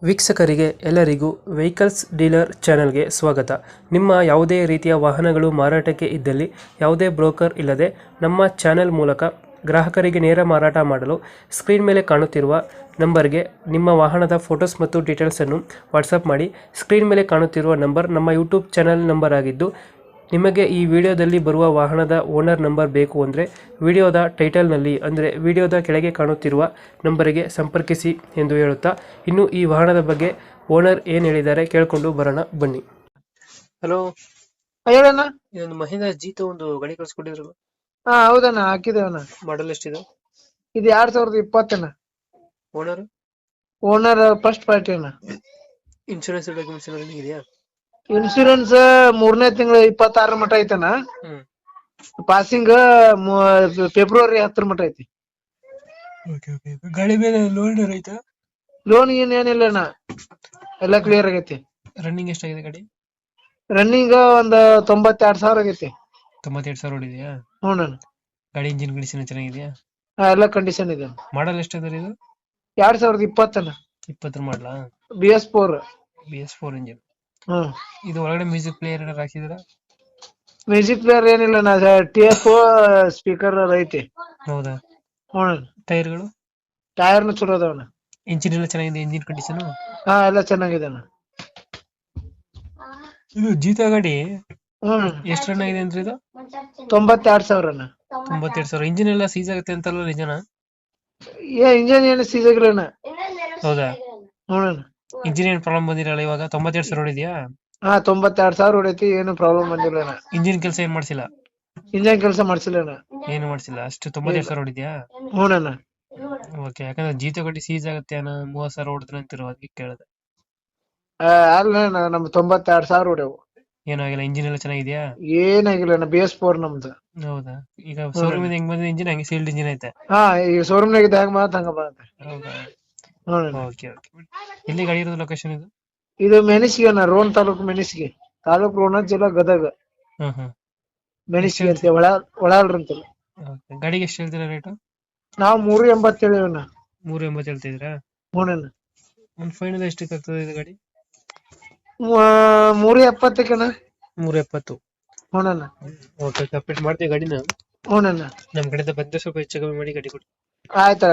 ವೀಕ್ಷಕರಿಗೆ ಎಲ್ಲರಿಗೂ vehicles dealer ಚಾನೆಲ್ಗೆ ಸ್ವಾಗತ. ನಿಮ್ಮ ಯಾವುದೇ ರೀತಿಯ ವಾಹನಗಳು ಮಾರಾಟಕ್ಕೆ ಇದ್ದಲ್ಲಿ ಯಾವುದೇ ಬ್ರೋಕರ್ ಇಲ್ಲದೆ ನಮ್ಮ ಚಾನೆಲ್ ಮೂಲಕ ಗ್ರಾಹಕರಿಗೆ ನೇರ ಮಾರಾಟ ಮಾಡಲು ಸ್ಕ್ರೀನ್ ಮೇಲೆ ಕಾಣುತ್ತಿರುವ ನಂಬರ್ಗೆ ನಿಮ್ಮ ವಾಹನದ ಫೋಟೋಸ್ ಮತ್ತು ಡೀಟೇಲ್ಸನ್ನು ವಾಟ್ಸಪ್ ಮಾಡಿ. ಸ್ಕ್ರೀನ್ ಮೇಲೆ ಕಾಣುತ್ತಿರುವ ನಂಬರ್ ನಮ್ಮ ಯೂಟ್ಯೂಬ್ ಚಾನೆಲ್ ನಂಬರ್ ಆಗಿದ್ದು, ನಿಮಗೆ ಈ ವಿಡಿಯೋದಲ್ಲಿ ಬರುವ ವಾಹನದ ಓನರ್ ನಂಬರ್ ಬೇಕು ಅಂದರೆ ವಿಡಿಯೋದ ಟೈಟಲ್ನಲ್ಲಿ ಅಂದರೆ ವಿಡಿಯೋದ ಕೆಳಗೆ ಕಾಣುತ್ತಿರುವ ನಂಬರಿಗೆ ಸಂಪರ್ಕಿಸಿ ಎಂದು ಹೇಳುತ್ತಾ, ಇನ್ನು ಈ ವಾಹನದ ಬಗ್ಗೆ ಓನರ್ ಏನು ಹೇಳಿದ್ದಾರೆ ಕೇಳಿಕೊಂಡು ಬರೋಣ ಬನ್ನಿ. ಹಲೋ, ಹೇಳಣ್ಣ. ಇದೊಂದು ಮಹೀಂದ್ರ ಜೀತ ಒಂದು ಗಾಡಿ ಕಳಿಸ್ಕೊಟ್ಟಿದ್ರು. ಹಾ ಹೌದಣ್ಣ, ಹಾಕಿದೇವಣ್ಣ. ಮಾಡಲ್ ಎಷ್ಟಿದೆ? ಇದು 2020 ಓನರ್ ಓನರ್ ಫಸ್ಟ್ ಪಾರ್ಟಿ ಅಣ್ಣ. ಇನ್ಶೂರೆನ್ಸ್ ಡಾಕ್ಯುಮೆಂಟ್ಸ್ ಎಲ್ಲ ಇದೆಯಾ? ಇನ್ಶೂರೆನ್ಸ್ 3ನೇ ತಿಂಗಳು 26 ಮಟ ಐತಣ್ಣ. ಪಾಸಿಂಗ್ ಫೆಬ್ರವರಿ 10 ಮಟ ಐತಿ. ಗಾಡಿ ಮೇಲೆ ಲೋನ್ ಐತಾ? ಲೋನ್ ಏನಿಲ್ಲ ಅಣ್ಣ, ಎಲ್ಲ ಕ್ಲಿಯರ್ ಆಗೈತಿ. ರನ್ನಿಂಗ್ ಎಷ್ಟಾಗಿದೆ ಗಾಡಿ? ರನ್ನಿಂಗ್ ಒಂದ್ 92,000 ಆಗೈತಿ. 92,000 ಹೊಡಿದೆಯಾ? ಹ್ಞೂ. ಗಾಡಿ ಇಂಜಿನ್ ಕಂಡೀಷನ್ ಚೆನ್ನಾಗಿದೆಯಾ? ಎಲ್ಲ ಕಂಡೀಷನ್ ಇದೆ. ಮಾಡಲ್ ಎಷ್ಟಿದೆ ಇದು? 2020 ಅಣ್ಣ. 20 ಮಾಡಲಾ? BS4. BS4 engine. ಹ್ಮ್. ಇದು ಒಳಗಡೆ ಮ್ಯೂಸಿಕ್ ಪ್ಲೇಯರ್ ಏನಾರು ಹಾಕಿದ್ರ? ಮ್ಯೂಸಿಕ್ ಪ್ಲೇಯರ್ ಏನಿಲ್ಲ ಅಣ್ಣ, TF ಸ್ಪೀಕರ್ ಐತಿ. ಹೌದಾ? ಹ್ಞೂ. ಟೈರ್ಗಳು? ಟೈರ್ನು ಚಲೋ ಅದಾವಣ್ಣ. ಇಂಜಿನ್ ಎಲ್ಲ ಚೆನ್ನಾಗಿದೆ, ಇಂಜಿನ್ ಕಂಡೀಷನ್? ಹಾ, ಎಲ್ಲ ಚೆನ್ನಾಗಿದೆ ಅಣ್ಣ. ಇದು ಜೀತ ಗಾಡಿ ಹ್ಮ್. ಎಷ್ಟು ರನ್ ಆಗಿದೆ ಅಂದ್ರೆ ಇದು? 92,000 ಅಣ್ಣ. 92,000. ಇಂಜಿನ್ ಎಲ್ಲ ಸೀಸ್ ಆಗುತ್ತೆ ಅಂತಲ್ಲ, ನಿಜನಾ? ಇಂಜನ್ ಏನು ಸೀಜಾಗಿಲ್ಲ ಅಣ್ಣ. ಹೌದಾ? ಹ್ಞೂ. ಇಂಜಿನ್ ಏನು ಪ್ರಾಬ್ಲಮ್ ಬಂದಿರಲ್ಲ ಇವಾಗ? 92,000 ಹೊಡಿದ್ಯಾ? ಹಾ, 92,000 ಹೊಡೈತಿ, ಏನು ಪ್ರಾಬ್ಲಮ್ ಬಂದಿಲ್ಲ ಅಣ್ಣ. ಇಂಜಿನ್ ಕೆಲಸ ಏನ್ ಮಾಡ್ಸಿಲ್ಲ? ಇಂಜನ್ ಕೆಲಸ ಮಾಡ್ಸಿಲ್ಲ ಅಣ್ಣ. ಏನು ಮಾಡ್ಸಿಲ್ಲ, ಅಷ್ಟು 92,000 ಹೊಡಿದ್ಯಾ? ಹ್ಞೂ ಅಣ್ಣ. ಓಕೆ, ಯಾಕಂದ್ರೆ ಜೀತ ಗಾಡಿ ಸೀಸ್ ಆಗುತ್ತೆ ಅನ್ನೋ 30,000 ಹೊಡೆದ್ರೆ ಅಂತಿರೋ, ಅದಕ್ಕೆ ಕೇಳಿದೆ. ಅಲ್ಲ ಅಣ್ಣ, ನಮ್ 92,000 ಹೊಡೆವು. ಏನಾಗಿಲ್ಲ, ಇಂಜಿನ್ ಎಲ್ಲ ಚೆನ್ನಾಗಿದ್ಯಾ? ಏನಾಗಿಲ್ಲ ಅಣ್ಣ, BS4 ನಮ್ದು. ಹೌದಾ? ಈಗ ಶೋರೂಮ್ ಹೆಂಗ್ ಬಂದಿದೆ ಇಂಜಿನ್? ಹಂಗೆ ಸೀಲ್ಡ್ ಇಂಜಿನ್ ಐತೆ? ಹಾ, ಈ ಶೋರೂಮ್ನಾಗ ಇದ್ದ ಹಂಗ ಮಾತ್ ಹಂಗ ಬರುತ್ತೆ. ಹೌದಾ? ಹ್ಞೂ ಅಣ್ಣ. Okay okay. ಎಲ್ಲಿ ಗಾಡಿ ಇರೋದು ಲೊಕೇಶನ್ ಇದು? ಇದು ಮೆಣಸಿಗೆ ಅಣ್ಣ, ರೋಣ ತಾಲೂಕು ಮೆಣಸಿಗೆ. ತಾಲೂಕು ರೋಣ, ಜಿಲ್ಲಾ ಗದಗ. ಮೆಣಸಿಗೆ ಅಂತ ಒಳಾಳ್ರಂತಲ್ಲ. ಗಾಡಿಗೆ ಎಷ್ಟು ಹೇಳ್ತೀರಾ ರೇಟು? ನಾವು 380 ಹೇಳಿವಣ್ಣ. 380 ಹೇಳ್ತಿದ್ದೀರಾ? ಹ್ಞೂ ಅಣ್ಣ. ಒಂದು ಫೈನಲ್ ಎಷ್ಟಕ್ಕೆ ಆಗ್ತದೆ ಇದು ಗಾಡಿ? 370 ಅಣ್ಣ. 370. ಹ್ಞೂ ಅಣ್ಣ. ಓಕೆ, ಕಂಪ್ಲೀಟ್ ಮಾಡ್ತೀವಿ ಗಾಡಿನ. ಹ್ಞೂ ಅಣ್ಣ. ನಮ್ಮ ಕಡೆಯಿಂದ ಬಂದ್ರೆ ಸ್ವಲ್ಪ ಹೆಚ್ಚು ಕಮ್ಮಿ ಮಾಡಿ ಗಾಡಿ ಕೊಡಿ. ಆಯ್ತು.